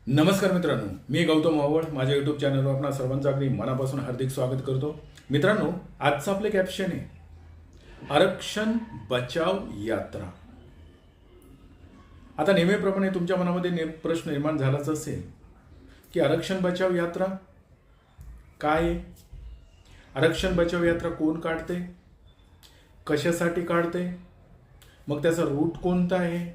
नमस्कार मित्रांनो, मी गौतम मावळ. माझ्या यूट्यूब चॅनलवर आपणा सर्वांचं अगदी मनापासून हार्दिक स्वागत करतो. मित्रांनो, आजचं आपले कॅप्शन आहे आरक्षण बचाव यात्रा. आता नेहमीप्रमाणे तुमच्या मनामध्ये प्रश्न निर्माण झालाच असेल की आरक्षण बचाव यात्रा काय आहे, आरक्षण बचाव यात्रा कोण काढते, कशासाठी काढते, मग त्याचा रूट कोणता आहे,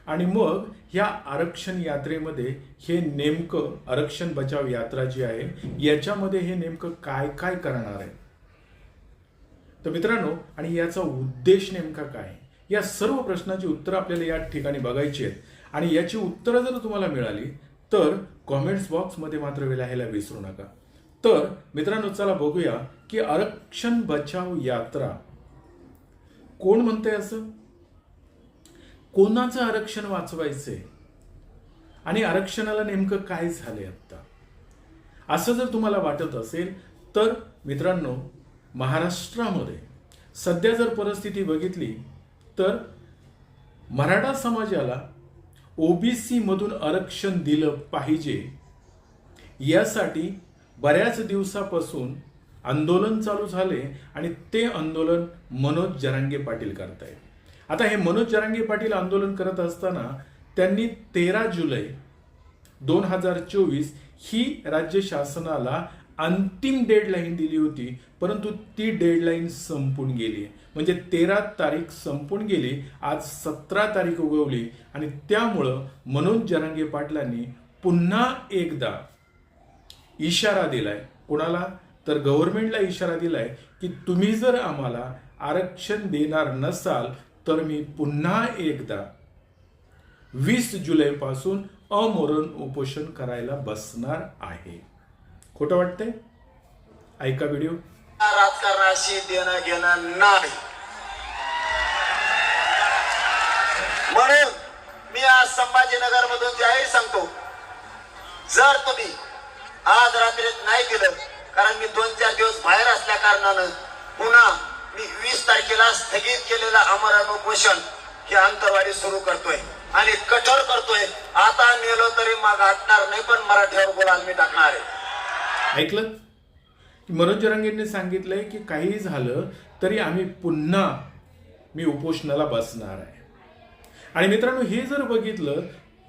आणि मग ह्या आरक्षण यात्रेमध्ये हे नेमकं आरक्षण बचाव यात्रा जी आहे याच्यामध्ये हे नेमकं काय काय करणार आहे. तर मित्रांनो, आणि याचा उद्देश नेमका काय, या सर्व प्रश्नांची उत्तरं आपल्याला या ठिकाणी बघायची आहेत. आणि याची उत्तरं जर तुम्हाला मिळाली तर कॉमेंट्स बॉक्समध्ये मात्र लिहायला विसरू नका. तर मित्रांनो, चला बघूया की आरक्षण बचाव यात्रा कोण म्हणते, असं कोणाचं आरक्षण वाचवायचंय आणि आरक्षणाला नेमकं काय झालंय आता, असं जर तुम्हाला वाटत असेल तर मित्रांनो, महाराष्ट्रामध्ये सध्या जर परिस्थिती बघितली तर मराठा समाजाला ओबीसी मधून आरक्षण दिलं पाहिजे यासाठी बऱ्याच दिवसापासून आंदोलन चालू झाले आणि ते आंदोलन मनोज जरांगे पाटील करतायत. आता हे मनोज जरांगे पाटील आंदोलन करत असताना त्यांनी 13 जुलै 2024 ही राज्य शासनाला अंतिम डेडलाईन दिली होती, परंतु ती डेडलाईन संपून गेली. म्हणजे 13 तारीख संपून गेली, आज 17 तारीख उगवली आणि त्यामुळं मनोज जरांगे पाटलांनी पुन्हा एकदा इशारा दिलाय. कोणाला तर गव्हर्नमेंटला इशारा दिलाय की तुम्ही जर आम्हाला आरक्षण देणार नसाल तर मी पुन्हा एकदा 20 जुलैपासून अमरण उपोषण करायला बसणार आहे. खोटं वाटतंय? ऐका व्हिडिओ. राजकारणाशी देणं घेणं नाही, म्हणून मी आज संभाजीनगर मधून जाहीर सांगतो, जर तुम्ही आज रात्रीत नाही दिलं, कारण मी 2-4 दिवस बाहेर असल्या कारणानं पुन्हा मी 20 तारखेला स्थगित केलेलं आमरण उपोषण हे अंतरवाडी सुरू करतोय आणि कठोर करतोय. आता नेलो तरी माग हटणार नाही, पण मराठीवर बोलायला मी टाकणार आहे. ऐकलं? मनोज जरांगेंनी सांगितलंय की काही झालं तरी आम्ही पुन्हा मी उपोषणाला बसणार आहे. आणि मित्रांनो, हे जर बघितलं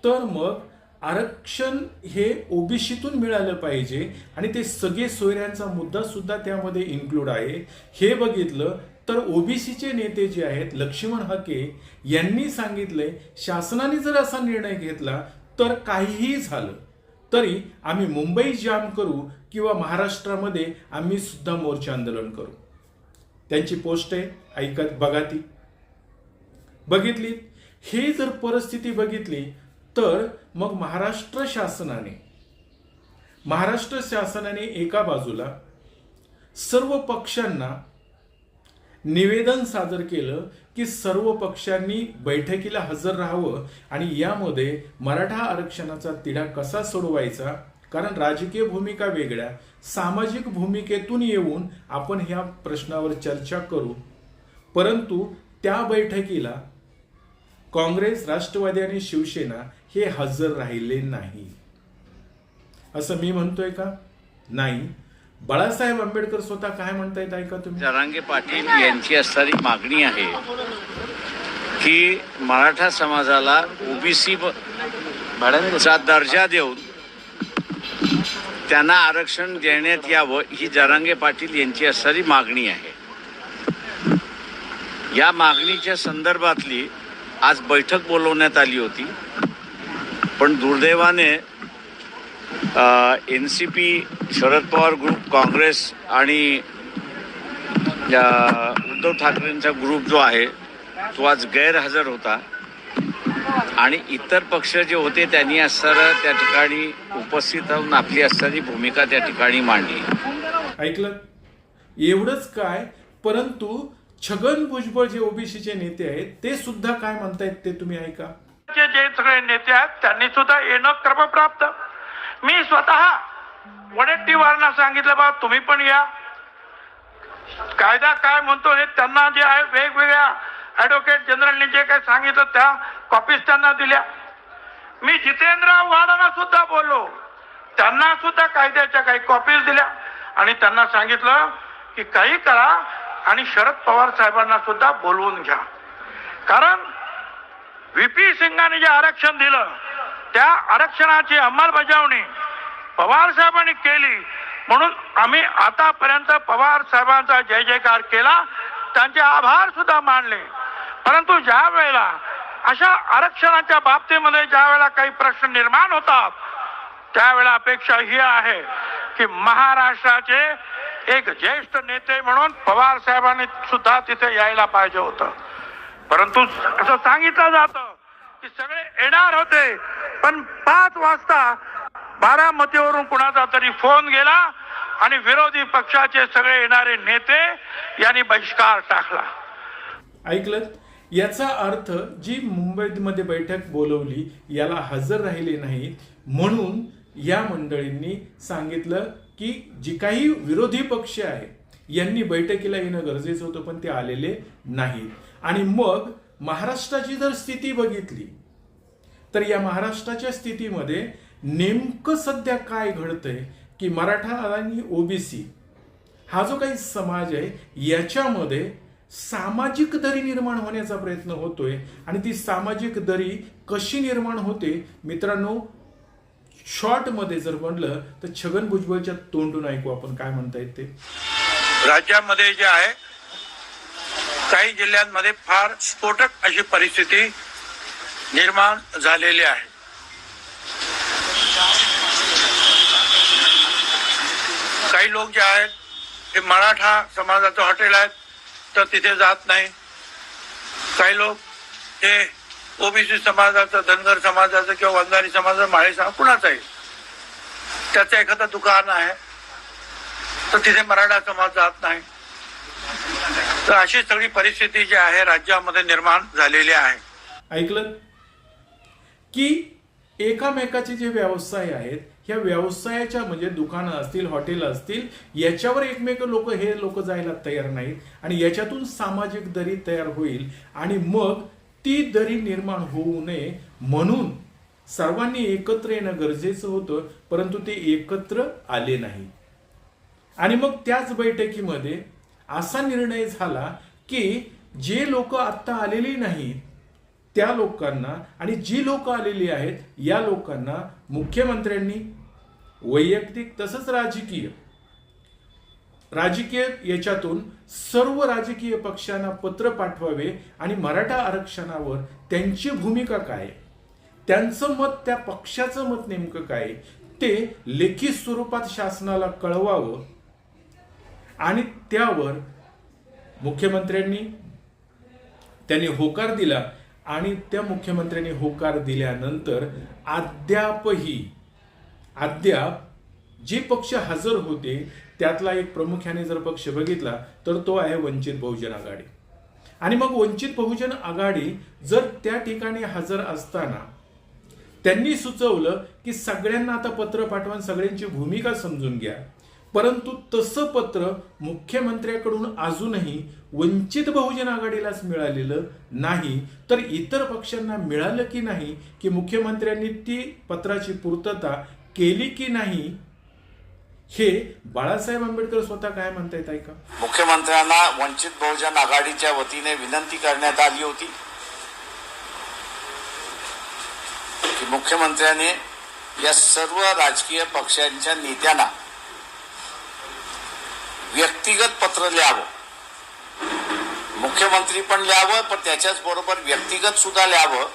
तर मग आरक्षण हे ओबीसीतून मिळालं पाहिजे आणि ते सगळे सोयऱ्यांचा मुद्दा सुद्धा त्यामध्ये इन्क्लूड आहे. हे बघितलं तर ओबीसीचे नेते जे आहेत लक्ष्मण हाके यांनी सांगितलंय शासनाने जर असा निर्णय घेतला तर काहीही झालं तरी आम्ही मुंबई जाम करू किंवा महाराष्ट्रामध्ये आम्ही सुद्धा मोर्चा आंदोलन करू. त्यांची पोस्ट आहे, ऐकत बघा ती. बघितली? हे जर परिस्थिती बघितली तर मग महाराष्ट्र शासनाने एका बाजूला सर्व पक्षांना निवेदन सादर केलं की सर्व पक्षांनी बैठकीला हजर राहावं आणि यामध्ये मराठा आरक्षणाचा तिढा कसा सोडवायचा, कारण राजकीय भूमिका वेगळ्या, सामाजिक भूमिकेतून येऊन आपण ह्या प्रश्नावर चर्चा करू. परंतु त्या बैठकीला काँग्रेस, राष्ट्रवादी आणि शिवसेना हे हजर राहिले नाही. असं मी म्हणतोय का? नाही. बाळासाहेब आंबेडकर स्वतः काय म्हणतायत, ऐका तुम्ही. जरांगे पाटील यांची असणारी मागणी आहे की मराठा समाजाला ओबीसी चा दर्जा देऊन त्यांना आरक्षण देण्यात यावं, ही जरांगे पाटील यांची असणारी मागणी आहे. या मागणीच्या संदर्भातली आज बैठक बोलवण्यात आली होती, पण दुर्दैवाने NCP, शरद पवार ग्रुप, काँग्रेस आणि उद्धव ठाकरेंचा ग्रुप जो आहे तो आज गैरहजर होता आणि इतर पक्ष जे होते त्यांनी असणारं त्या ठिकाणी उपस्थित राहून आपली असणारी भूमिका त्या ठिकाणी मांडली. ऐकलं? एवढंच काय, परंतु छगन भुजबळ जे ओबीसीचे नेते आहेत ते सुद्धा काय म्हणतायत ते तुम्ही ऐका. जे सगळे नेते आहेत त्यांनी सुद्धा येणं क्रमप्राप्त. मी स्वतः वडेट्टीवारांना सांगितलं, बा तुम्ही पण या, कायदा काय म्हणतो हे त्यांना जे आहे वेगवेगळ्या ऍडव्होकेट जनरलने जे काही सांगितलं त्या कॉपीज त्यांना दिल्या. मी जितेंद्र आव्हाडांना सुद्धा बोललो. त्यांना सुद्धा कायद्याच्या काही कॉपीज दिल्या आणि त्यांना सांगितलं की काही करा आणि शरद पवार साहेबांना सुद्धा बोलवून घ्या. कारण व्हीपी सिंगांनी जे आरक्षण दिलं त्या आरक्षणाची अंमलबजावणी पवार साहेबांनी केली म्हणून आम्ही आतापर्यंत पवार साहेबांचा जय जयकार केला, त्यांचे आभार सुद्धा मानले. परंतु ज्या वेळेला अशा आरक्षणाच्या बाबतीमध्ये ज्या वेळेला काही प्रश्न निर्माण होतात त्यावेळेला अपेक्षा ही आहे की महाराष्ट्राचे एक ज्येष्ठ नेते म्हणून पवार साहेबांनी सुद्धा तिथे यायला पाहिजे होतं. परंतु असं सांगितलं जातं की सगळे येणार होते, पण 5 वाजता बारामतीवरून कुणाचा तरी फोन गेला आणि विरोधी पक्षाचे सगळे येणारे नेते यांनी बहिष्कार टाकला. ऐकलं? याचा अर्थ जी मुंबईमध्ये बैठक बोलवली याला हजर राहिले नाहीत म्हणून या मंडळींनी सांगितलं की जी काही विरोधी पक्ष आहे यांनी बैठकीला येणं गरजेचं होतं पण ते आलेले नाहीत. आणि मग महाराष्ट्राची जर स्थिती बघितली तर या महाराष्ट्राच्या स्थितीमध्ये नेमकं सध्या काय घडतंय की मराठा आणि ओबीसी हा जो काही समाज आहे याच्यामध्ये सामाजिक दरी निर्माण होण्याचा प्रयत्न होतोय. आणि ती सामाजिक दरी कशी निर्माण होते मित्रांनो, शॉर्ट मध्ये जर म्हणलं तर छगन भुजबळच्या तोंडून ऐकू आपण काय म्हणतायत ते. राज्यामध्ये जे आहे काही जिल्ह्यांमध्ये फार स्फोटक अशी परिस्थिती निर्माण झालेली आहे. काही लोक जे आहेत ते मराठा समाजाचं हॉटेल आहेत तर तिथे जात नाही. काही लोक हे ओबीसी समाजाचं, धनगर समाजाचं किंवा वंजारी समाजाचं, माळी समाज कुणाचाही त्याचं एखादं दुकान आहे तर तिथे मराठा समाज जात नाही. तर अशी सगळी परिस्थिती जी आहे राज्यामध्ये निर्माण झालेली आहे. ऐकलं की एकामेकाचे जे व्यवसाय आहेत ह्या व्यवसायाच्या म्हणजे दुकानं असतील, हॉटेल असतील याच्यावर एकमेक लोक जायला तयार नाहीत आणि याच्यातून सामाजिक दरी तयार होईल आणि मग ती दरी निर्माण होऊ नये म्हणून सर्वांनी एकत्र येणं गरजेचं होतं परंतु ते एकत्र आले नाही. आणि मग त्याच बैठकीमध्ये असा निर्णय झाला की जे लोक आत्ता आलेली नाहीत त्या लोकांना आणि जी लोक आलेली आहेत या लोकांना मुख्यमंत्र्यांनी वैयक्तिक तसंच राजकीय याच्यातून सर्व राजकीय पक्षांना पत्र पाठवावे आणि मराठा आरक्षणावर त्यांची भूमिका काय, त्यांचं मत, त्या पक्षाचं मत नेमकं काय ते लेखी स्वरूपात शासनाला कळवावं. आणि त्यावर मुख्यमंत्र्यांनी त्यांनी होकार दिला आणि त्या मुख्यमंत्र्यांनी होकार दिल्यानंतर अद्याप जे पक्ष हजर होते त्यातला एक प्रामुख्याने जर पक्ष बघितला तर तो आहे वंचित बहुजन आघाडी. आणि मग वंचित बहुजन आघाडी जर त्या ठिकाणी हजर असताना त्यांनी सुचवलं की सगळ्यांना आता पत्र पाठवून सगळ्यांची भूमिका समजून घ्या, परंतु तसं पत्र मुख्यमंत्र्याकडून अजूनही वंचित बहुजन आघाडीलाच मिळालेलं नाही. तर इतर पक्षांना मिळालं की नाही की मुख्यमंत्र्यांनी ती पत्राची पूर्तता केली की नाही हे बाळासाहेब आंबेडकर स्वतः काय म्हणतायत ऐका. मुख्यमंत्र्यांना वंचित बहुजन आघाडीच्या वतीने विनंती करण्यात आली होती की मुख्यमंत्र्यांनी या सर्व राजकीय पक्षांच्या नेत्यांना व्यक्तिगत पत्र लिहावं. मुख्यमंत्री पण लिहावं पण त्याच्याच बरोबर व्यक्तिगत सुद्धा लिहावं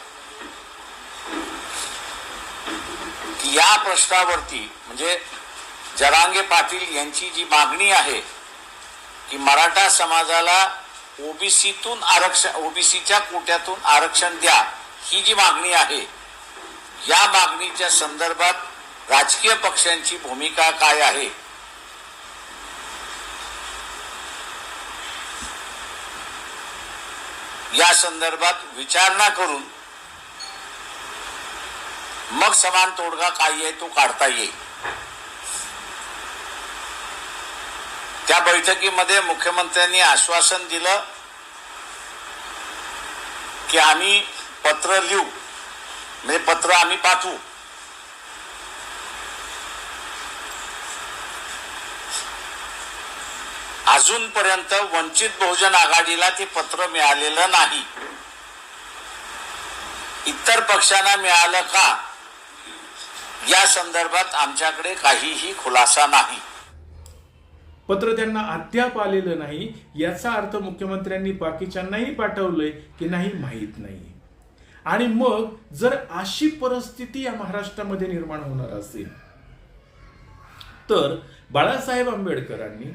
की या प्रश्नावरती म्हणजे जरांगे पाटील यांची जी मागणी आहे की मराठा समाजाला ओबीसीतून आरक्षण, ओबीसीच्या कोट्यातून आरक्षण द्या, ही जी मागणी आहे या मागणीच्या संदर्भात राजकीय पक्षांची भूमिका काय आहे या संदर्भात विचारणा करून मग समान तोडगा काय आहे तो काढता येईल. त्या बैठकीमध्ये मुख्यमंत्र्यांनी आश्वासन दिलं की आम्ही पत्र लिहू, म्हणजे पत्र आम्ही पाठवू अजूनपर्यंत वंचित बहुजन आघाडीला ते पत्र मिळालेलं नाही. इतर पक्षांना मिळालं का या संदर्भात आमच्याकडे काहीही खुलासा नाही. पत्र त्यांना अद्याप आलेलं नाही याचा अर्थ मुख्यमंत्र्यांनी बाकीच्यांनाही पाठवलंय की नाही माहीत नाही. आणि मग जर अशी परिस्थिती या महाराष्ट्रामध्ये निर्माण होणार असेल तर बाळासाहेब आंबेडकरांनी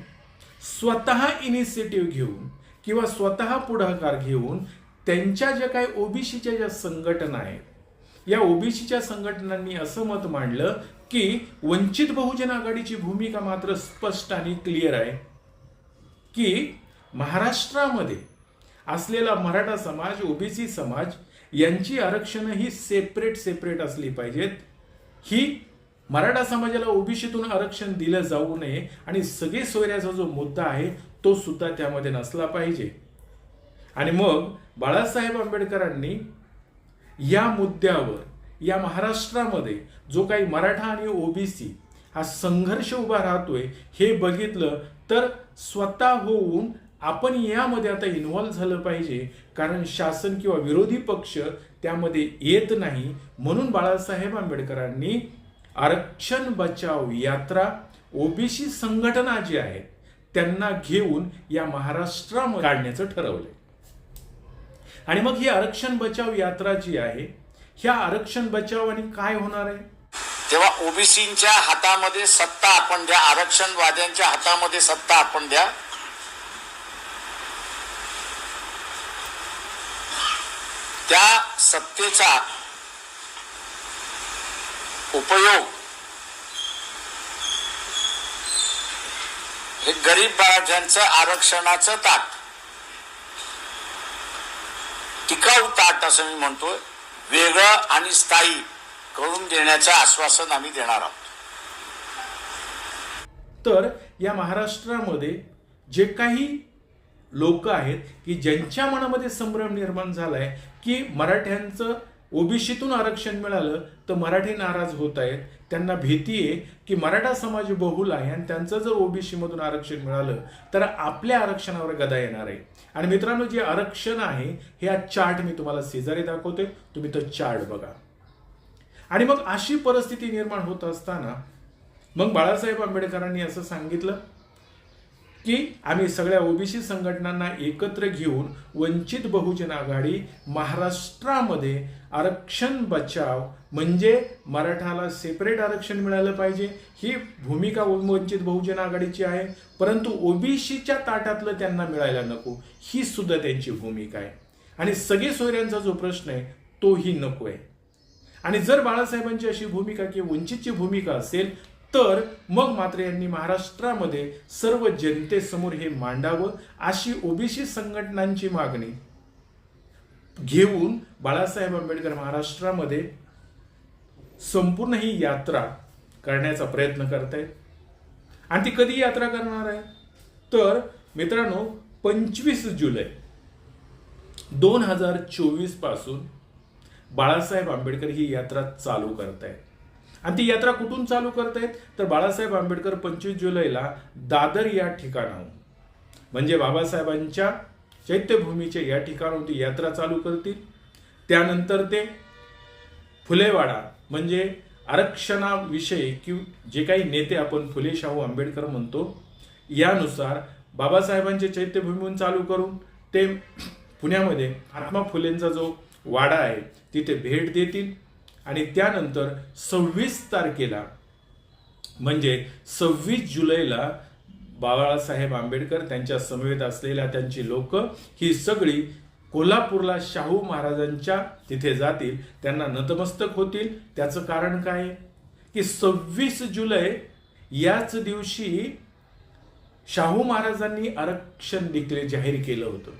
स्वतः इनिशिएटिव्ह घेऊन किंवा स्वतः पुढाकार घेऊन त्यांच्या ज्या काही ओबीसीच्या ज्या संघटना आहेत या ओबीसीच्या संघटनांनी असं मत मांडलं की वंचित बहुजन आघाडीची भूमिका मात्र स्पष्ट आणि क्लिअर आहे की महाराष्ट्रामध्ये असलेला मराठा समाज ओबीसी समाज यांची आरक्षण ही सेपरेट असली पाहिजेत. ही मराठा समाजाला ओबीसीतून आरक्षण दिलं जाऊ नये आणि सगळे सोयऱ्याचा जो मुद्दा आहे तो सुद्धा त्यामध्ये नसला पाहिजे. आणि मग बाळासाहेब आंबेडकरांनी या मुद्द्यावर या महाराष्ट्रामध्ये जो काही मराठा आणि ओबीसी हा संघर्ष उभा राहतोय हे बघितलं तर स्वतः होऊन आपण यामध्ये आता इन्व्हॉल्व्ह झालं पाहिजे, कारण शासन किंवा विरोधी पक्ष त्यामध्ये येत नाही. म्हणून बाळासाहेब आंबेडकरांनी आरक्षण बचाव यात्रा ओबीसी संघटना जी आहेत त्यांना घेऊन या महाराष्ट्रामध्ये काढण्याचं ठरवलंय. आणि मग ही आरक्षण बचाव यात्रा जी आहे ह्या आरक्षण बचावाने काय होणार आहे? तेव्हा ओबीसींच्या हातामध्ये सत्ता आपण द्या, आरक्षणवाद्यांच्या हातामध्ये सत्ता आपण द्या. त्या सत्तेचा उपयोग हे गरीब मराठ्यांचं आरक्षणाचं ताट, टिकाऊ ताट असं मी म्हणतोय, वेगळं आणि स्थायी करून देण्याचं आश्वासन आम्ही देणार आहोत. तर या महाराष्ट्रामध्ये जे काही लोक आहेत की ज्यांच्या मनामध्ये संभ्रम निर्माण झालाय की मराठ्यांचं ओबीसीतून आरक्षण मिळालं तर मराठी नाराज होत आहेत, त्यांना भीती आहे की मराठा समाज बहुल आहे आणि त्यांचं जर ओबीसी मधून आरक्षण मिळालं तर आपल्या आरक्षणावर गदा येणार आहे. आणि मित्रांनो, जे आरक्षण आहे हे हा चार्ट मी तुम्हाला शेजारी दाखवते, तुम्ही तो चार्ट बघा. आणि मग अशी परिस्थिती निर्माण होत असताना मग बाळासाहेब आंबेडकरांनी असं सांगितलं की आम्ही सगळ्या ओबीसी संघटनांना एकत्र घेऊन वंचित बहुजन आघाडी महाराष्ट्रामध्ये आरक्षण बचाव म्हणजे मराठाला सेपरेट आरक्षण मिळालं पाहिजे ही भूमिका वंचित बहुजन आघाडीची आहे, परंतु ओबीसीच्या ताटातलं त्यांना मिळायला नको ही सुद्धा त्यांची भूमिका आहे. आणि सगळे सोयऱ्यांचा जो प्रश्न आहे तोही नको आहे. आणि जर बाळासाहेबांची अशी भूमिका किंवा वंचितची भूमिका असेल तर मग मात्र यांनी महाराष्ट्रामध्ये सर्व जनतेसमोर हे मांडावं अशी ओबीसी संघटनांची मागणी घेऊन बाळासाहेब आंबेडकर महाराष्ट्रामध्ये संपूर्ण ही यात्रा करण्याचा प्रयत्न करतायत. आणि ती कधी यात्रा करणार आहे तर मित्रांनो 25 जुलै 2024 पासून बाळासाहेब आंबेडकर ही यात्रा चालू करतायत. आणि ती यात्रा कुठून चालू करतायत तर बाळासाहेब आंबेडकर 25 जुलैला दादर या ठिकाणाहून म्हणजे बाबासाहेबांच्या चैत्यभूमीच्या या ठिकाणाहून ती यात्रा चालू करतील. त्यानंतर ते फुलेवाडा म्हणजे आरक्षणाविषयी की जे काही नेते आपण फुले शाहू आंबेडकर म्हणतो यानुसार बाबासाहेबांच्या चैत्यभूमीहून चालू करून ते पुण्यामध्ये महात्मा फुलेंचा जो वाडा आहे तिथे भेट देतील. आणि त्यानंतर 26 तारखेला म्हणजे 26 जुलैला बाळासाहेब आंबेडकर त्यांच्या समवेत असलेल्या त्यांची लोक ही सगळी कोल्हापूरला शाहू महाराजांच्या तिथे जातील, त्यांना नतमस्तक होतील. त्याचं कारण काय आहे की 26 जुलै याच दिवशी शाहू महाराजांनी आरक्षण जाहीर केलं होतं,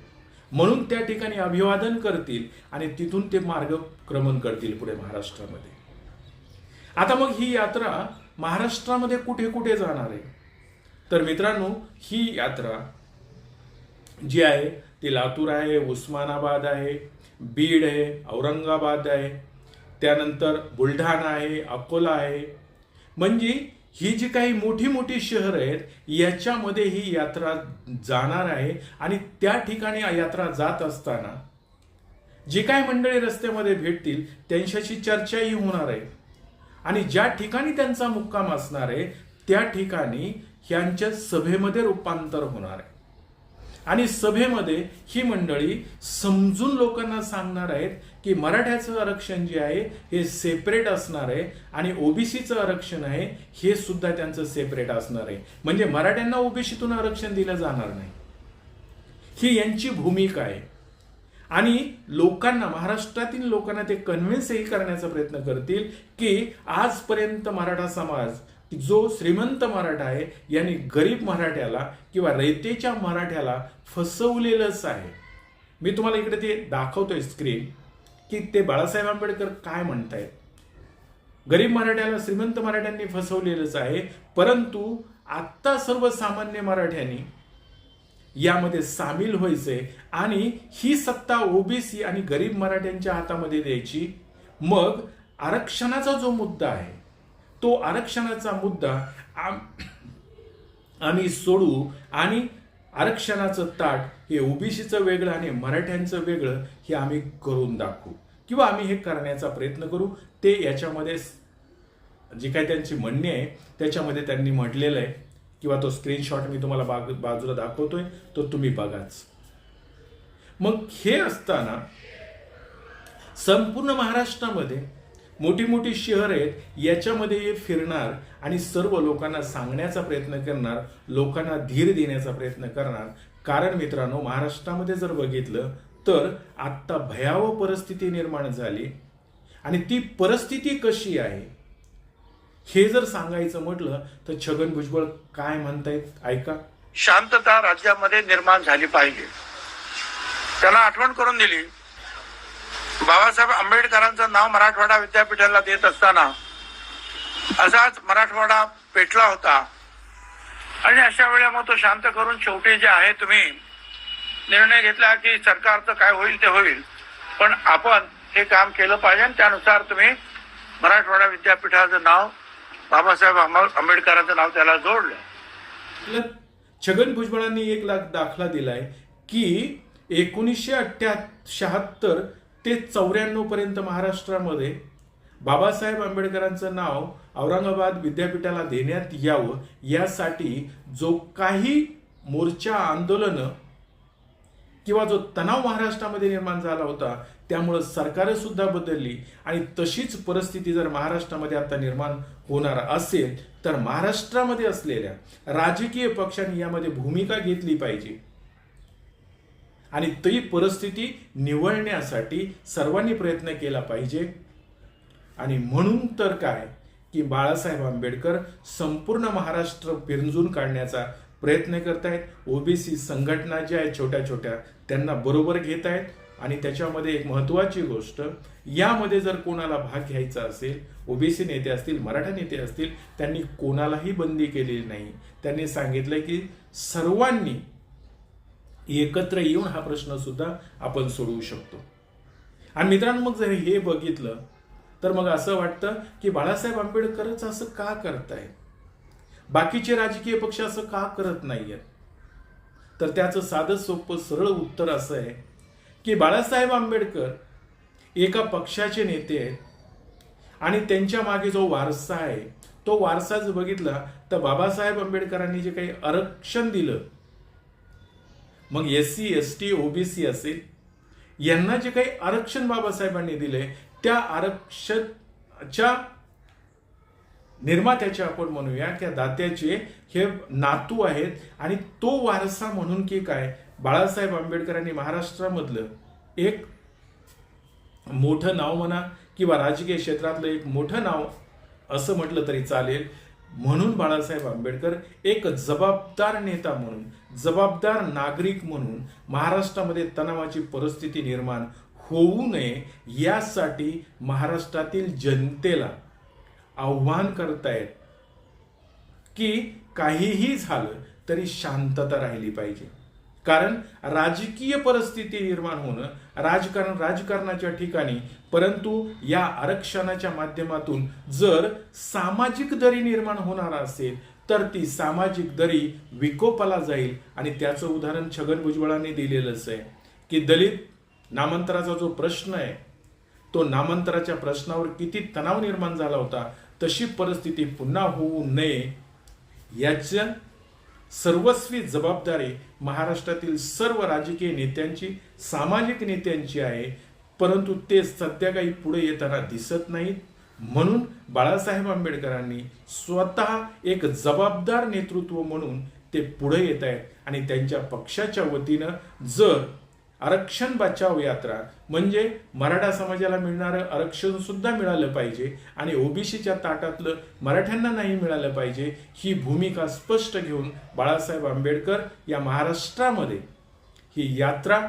म्हणून त्या ठिकाणी अभिवादन करतील आणि तिथून ते मार्गक्रमण करतील पुढे महाराष्ट्रामध्ये. आता मग ही यात्रा महाराष्ट्रामध्ये कुठे कुठे जाणार आहे तर मित्रांनो, ही यात्रा जी आहे ती लातूर आहे, उस्मानाबाद आहे, बीड आहे, औरंगाबाद आहे, त्यानंतर बुलढाणा आहे, अकोला आहे. म्हणजे ही जी काही मोठी मोठी शहर आहेत याच्यामध्ये ही यात्रा जाणार आहे आणि त्या ठिकाणी यात्रा जात असताना जी काही मंडळी रस्त्यामध्ये भेटतील त्यांच्याशी चर्चाही होणार आहे आणि ज्या ठिकाणी त्यांचा मुक्काम असणार आहे त्या ठिकाणी ह्यांच्या सभेमध्ये रूपांतर होणार आहे आणि सभेमध्ये ही मंडळी समजून लोकांना सांगणार आहेत की मराठ्याचं आरक्षण जे आहे हे सेपरेट असणार आहे आणि ओबीसीचं आरक्षण आहे हे सुद्धा त्यांचं सेपरेट असणार आहे. म्हणजे मराठ्यांना ओबीसीतून आरक्षण दिलं जाणार नाही, ही यांची भूमिका आहे. आणि लोकांना, महाराष्ट्रातील लोकांना ते कन्व्हिन्सही करण्याचा प्रयत्न करतील की आजपर्यंत मराठा समाज जो श्रीमंत मराठा आहे यांनी गरीब मराठ्याला किंवा रयतेच्या मराठ्याला फसवलेलंच आहे. मी तुम्हाला इकडे ते दाखवतोय स्क्रीन की ते बाळासाहेब आंबेडकर काय म्हणतायत. गरीब मराठ्याला श्रीमंत मराठ्यांनी फसवलेलंच आहे, परंतु आत्ता सर्वसामान्य मराठ्यांनी यामध्ये सामील व्हायचंय आणि ही सत्ता ओबीसी आणि गरीब मराठ्यांच्या हातामध्ये द्यायची. मग आरक्षणाचा जो मुद्दा आहे तो आरक्षणाचा मुद्दा आम्ही सोडू आणि आरक्षणाचं ताट हे ओबीसीचं वेगळं आणि मराठ्यांचं वेगळं हे आम्ही करून दाखवू किंवा आम्ही हे करण्याचा प्रयत्न करू. ते याच्यामध्ये जी काही त्यांची म्हणणी आहे त्याच्यामध्ये त्यांनी म्हटलेलं आहे किंवा तो स्क्रीनशॉट मी तुम्हाला बाजूला दाखवतोय तो तुम्ही बघाच. मग हे असताना संपूर्ण महाराष्ट्रामध्ये मोठी मोठी शहर आहेत याच्यामध्ये फिरणार आणि सर्व लोकांना सांगण्याचा प्रयत्न करणार, लोकांना धीर देण्याचा प्रयत्न करणार. कारण मित्रांनो, महाराष्ट्रामध्ये जर बघितलं तर आत्ता भयावह परिस्थिती निर्माण झाली आणि ती परिस्थिती कशी आहे हे जर सांगायचं म्हटलं तर छगन भुजबळ काय म्हणतायत ऐका. शांतता राज्यामध्ये निर्माण झाली पाहिजे. त्यांना आठवण करून दिली, बाबासाहेब आंबेडकरांचं नाव मराठवाडा विद्यापीठाला देत असताना असाच मराठवाडा पेटला होता आणि अशा वेळेला मग तो शांत करून शेवटी जे आहे तुम्ही निर्णय घेतला की सरकारचं काय होईल ते होईल, पण आपण हे काम केलं पाहिजे आणि त्यानुसार तुम्ही मराठवाडा विद्यापीठाचं नाव, बाबासाहेब आंबेडकरांचं नाव त्याला जोडलं. छगन भुजबळांनी एक दाखला दिलाय की 1976 ते 94 पर्यंत महाराष्ट्रामध्ये बाबासाहेब आंबेडकरांचं नाव औरंगाबाद विद्यापीठाला देण्यात यावं यासाठी जो काही मोर्चा, आंदोलन किंवा जो तणाव महाराष्ट्रामध्ये निर्माण झाला होता त्यामुळे सरकार सुद्धा बदलली आणि तशीच परिस्थिती जर महाराष्ट्रामध्ये आता निर्माण होणार असेल तर महाराष्ट्रामध्ये असलेल्या राजकीय पक्षांनी यामध्ये भूमिका घेतली पाहिजे आणि ती परिस्थिती निवळण्यासाठी सर्वांनी प्रयत्न केला पाहिजे. आणि म्हणून तर काय की बाळासाहेब आंबेडकर संपूर्ण महाराष्ट्र पिंजून काढण्याचा प्रयत्न करतायत. ओबीसी संघटना ज्या आहेत छोट्या छोट्या त्यांना बरोबर घेत आहेत आणि त्याच्यामध्ये एक महत्वाची गोष्ट, यामध्ये जर कोणाला भाग घ्यायचा असेल, ओबीसी नेते असतील, मराठा नेते असतील, त्यांनी कोणालाही बंदी केलेली नाही. त्यांनी सांगितलंय की सर्वांनी एकत्र येऊन हा प्रश्न सुद्धा आपण सोडवू शकतो. आणि मित्रांनो, मग जर हे बघितलं तर मग असं वाटतं की बाळासाहेब आंबेडकरच असं का करतायत, बाकीचे राजकीय पक्ष असं का करत नाहीयेत. तर त्याचं साधं सोपं सरळ उत्तर असं आहे की बाळासाहेब आंबेडकर एका पक्षाचे नेते आहेत आणि त्यांच्या मागे जो वारसा आहे तो वारसा जर बघितला तर बाबासाहेब आंबेडकरांनी जे काही आरक्षण दिलं, मग SC ST OBC असेल, यांना जे काही आरक्षण बाबासाहेबांनी दिले त्या आरक्षणाच्या निर्मात्याचे आपण म्हणूया त्या दात्याचे हे नातू आहेत आणि तो वारसा म्हणून की काय बाळासाहेब आंबेडकरांनी महाराष्ट्रामधलं एक मोठं नाव म्हणा किंवा राजकीय क्षेत्रातलं एक मोठं नाव असं म्हटलं तरी चालेल. म्हणून बाळासाहेब आंबेडकर एक जबाबदार नेता म्हणून, जबाबदार नागरिक म्हणून महाराष्ट्रामध्ये तणावाची परिस्थिती निर्माण होऊ नये यासाठी महाराष्ट्रातील जनतेला आव्हान करतायत की काहीही झालं तरी शांतता राहिली पाहिजे. कारण राजकीय परिस्थिती निर्माण होणं, राजकारणाच्या ठिकाणी, परंतु या आरक्षणाच्या माध्यमातून जर सामाजिक दरी निर्माण होणार असेल तर ती सामाजिक दरी विकोपाला जाईल. आणि त्याचं उदाहरण छगन भुजबळांनी दिलेलंच आहे की दलित नामांतराचा जो प्रश्न आहे तो नामांतराच्या प्रश्नावर किती तणाव निर्माण झाला होता, तशी परिस्थिती पुन्हा होऊ नये याच्या सर्वस्वी जबाबदारी महाराष्ट्रातील सर्व राजकीय नेत्यांची, सामाजिक नेत्यांची आहे. परंतु ते सध्या काही पुढे येताना दिसत नाहीत. म्हणून बाळासाहेब आंबेडकरांनी स्वतः एक जबाबदार नेतृत्व म्हणून ते पुढे येत आहेत. आणि त्यांच्या पक्षाच्या वतीनं जर आरक्षण बचाव यात्रा म्हणजे मराठा समाजाला मिळणारं आरक्षण सुद्धा मिळालं पाहिजे आणि ओबीसीच्या ताटातलं मराठ्यांना नाही मिळालं पाहिजे, ही भूमिका स्पष्ट घेऊन बाळासाहेब आंबेडकर या महाराष्ट्रामध्ये ही यात्रा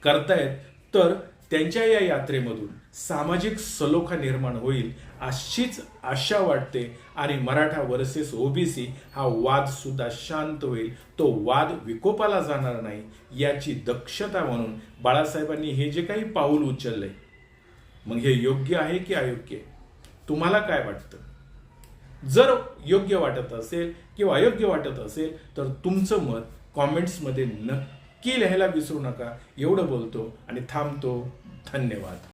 करतायत, तर त्यांच्या या यात्रेमधून सामाजिक सलोखा निर्माण होईल अशीच आशा वाटते. आणि मराठा वर्सेस ओबीसी हा वाद सुद्धा शांत होईल, तो वाद विकोपाला जाणार नाही याची दक्षता म्हणून बाळासाहेबांनी हे जे काही पाऊल उचललंय, मग हे योग्य आहे की अयोग्य? तुम्हाला काय वाटतं? जर योग्य वाटत असेल किंवा अयोग्य वाटत असेल तर तुमचं मत कॉमेंट्समध्ये नक्की लिहायला विसरू नका. एवढं बोलतो आणि थांबतो. धन्यवाद.